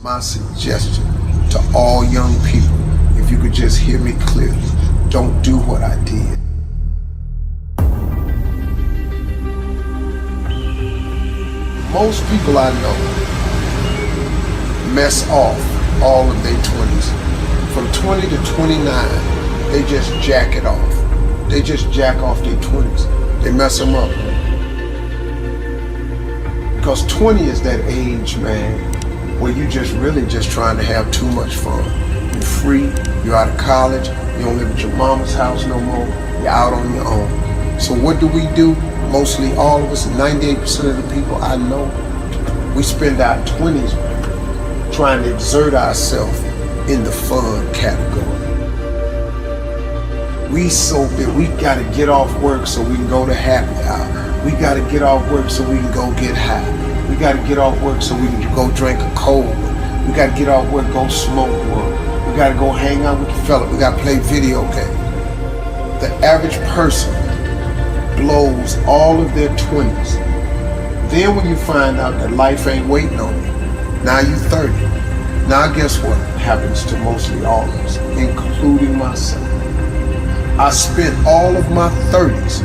My suggestion to all young people, if you could just hear me clearly, don't do what I did. Most people I know mess off all of their 20s. From 20 to 29, they just jack it off. They just jack off their 20s. They mess them up. Because 20 is that age, man, where you just really just trying to have too much fun. You're free, you're out of college, you don't live at your mama's house no more, you're out on your own. So what do? Mostly all of us, 98% of the people I know, we spend our 20s trying to exert ourselves in the fun category. We gotta get off work so we can go to happy hour. We gotta get off work so we can go get high. We gotta get off work so we can go drink a cold one. We gotta get off work, go smoke one. We gotta go hang out with the fella. We gotta play video games. The average person blows all of their 20s. Then when you find out that life ain't waiting on you, now you're 30. Now guess what happens to mostly all of us, including myself? I spent all of my 30s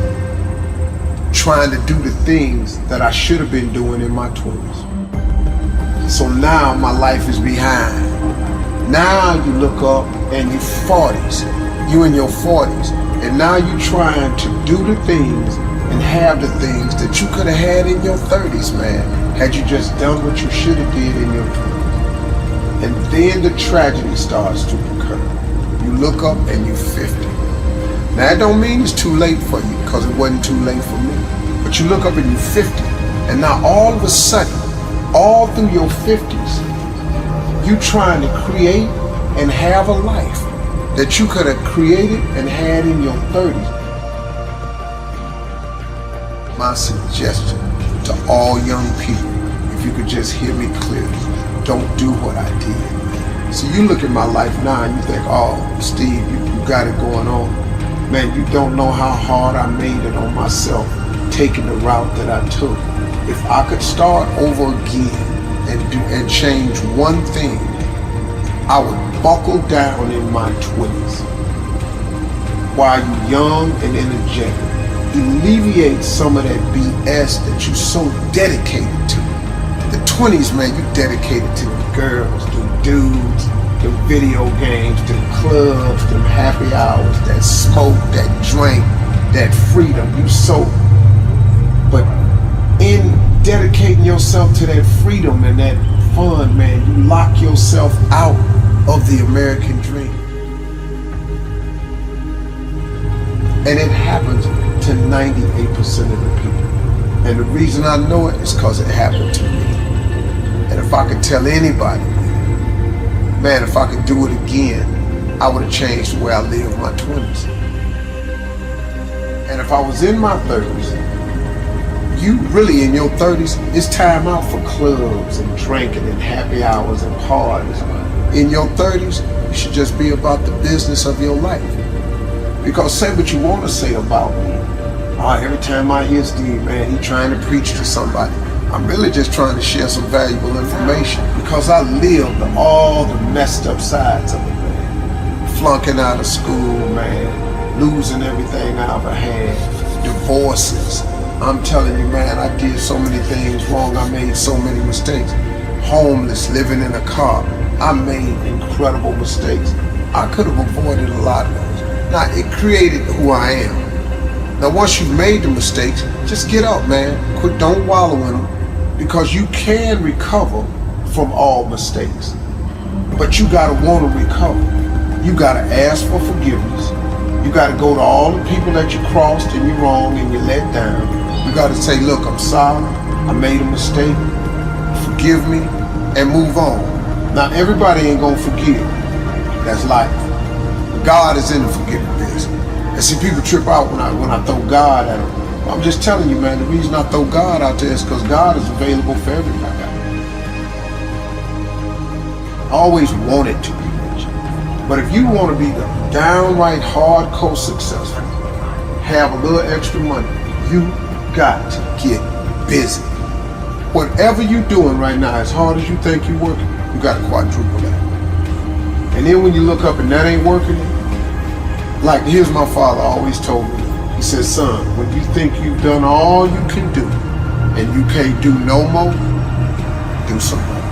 trying to do the things that I should have been doing in my 20s. So now my life is behind. Now you look up and you're 40s, you in your 40s, and now you're trying to do the things and have the things that you could have had in your 30s, man, had you just done what you should have did in your 20s. And then the tragedy starts to occur. You look up and you're 50. Now that don't mean it's too late for you, because it wasn't too late for me. But you look up and you're 50, and now all of a sudden, all through your 50s, you trying to create and have a life that you could have created and had in your 30s. My suggestion to all young people, if you could just hear me clearly, don't do what I did. So you look at my life now and you think, oh, Steve, you got it going on. Man, you don't know how hard I made it on myself taking the route that I took. If I could start over again and change one thing, I would buckle down in my 20s while you're young and energetic. Alleviate some of that BS that you're so dedicated to. The 20s, man, you dedicated to the girls, the dudes, the video games, the clubs, the happy hours, that smoke, that drink, that freedom. But in dedicating yourself to that freedom and that fun, man, you lock yourself out of the American dream. And it happens to 98% of the people. And the reason I know it is because it happened to me. And if I could tell anybody, man, if I could do it again, I would have changed the way I lived my 20s. And if I was in my 30s, you really in your 30s, it's time out for clubs and drinking and happy hours and parties. In your 30s, you should just be about the business of your life. Because say what you want to say about me. Every time I hear Steve, man, he trying to preach to somebody. I'm really just trying to share some valuable information because I lived all the messed up sides of it, man. Flunking out of school, man. Losing everything I ever had. Divorces. I'm telling you, man, I did so many things wrong. I made so many mistakes. Homeless, living in a car. I made incredible mistakes. I could have avoided a lot of those. Now, it created who I am. Now, once you've made the mistakes, just get up, man. Don't wallow in them. Because you can recover from all mistakes. But you gotta want to recover. You gotta ask for forgiveness. You gotta go to all the people that you crossed and you wronged and you let down. You gotta say, look, I'm sorry, I made a mistake, forgive me, and move on. Now, everybody ain't gonna forgive. That's life. God is in the forgiving business. And see, people trip out when I throw God at them. I'm just telling you, man, the reason I throw God out there is because God is available for everybody. I always wanted to be rich. But if you want to be the downright hardcore successful, have a little extra money, you got to get busy. Whatever you're doing right now, as hard as you think you're working, you got to quadruple that. And then when you look up and that ain't working, like here's my father always told me, he said, son, when you think you've done all you can do and you can't do no more, do some more.